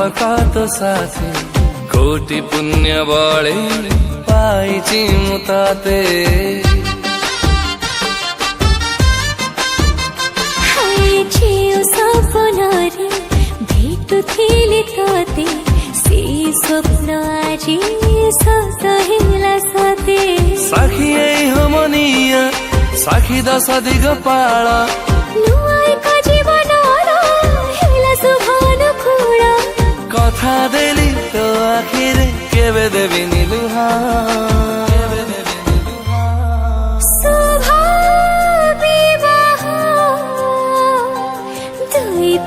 मुलाकात साथी कोटि पुण्य बळे पाइछि मु ताते सपनारे भेटुथिले ताते से स्वप्न आजी सत हेला सते साखी हमनिया साखी दश दिगपाल नुआइका जीवनर हेला सुभान खुड़ा कथा देली तो आखिर केबे देबिनी लुहा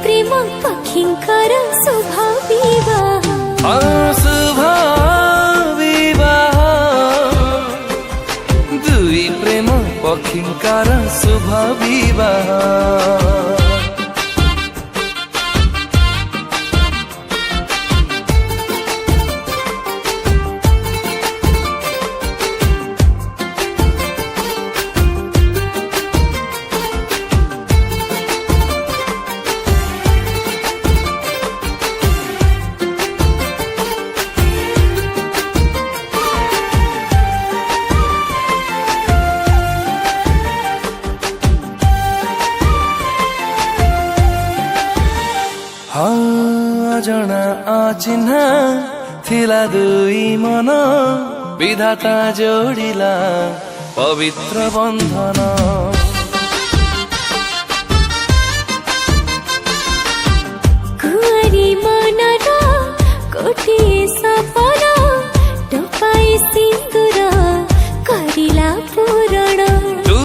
प्रेम पक्षींकर शुभ विवाह शुभ विवाह दुई प्रेम पक्षींकर शुभ विवाह जना आचिन्हा थिला दुई मन विधाता जोडिला पवित्र बन्धन कुआरी मनर कोटी सपना टपाई सिन्दूर करिला पूरण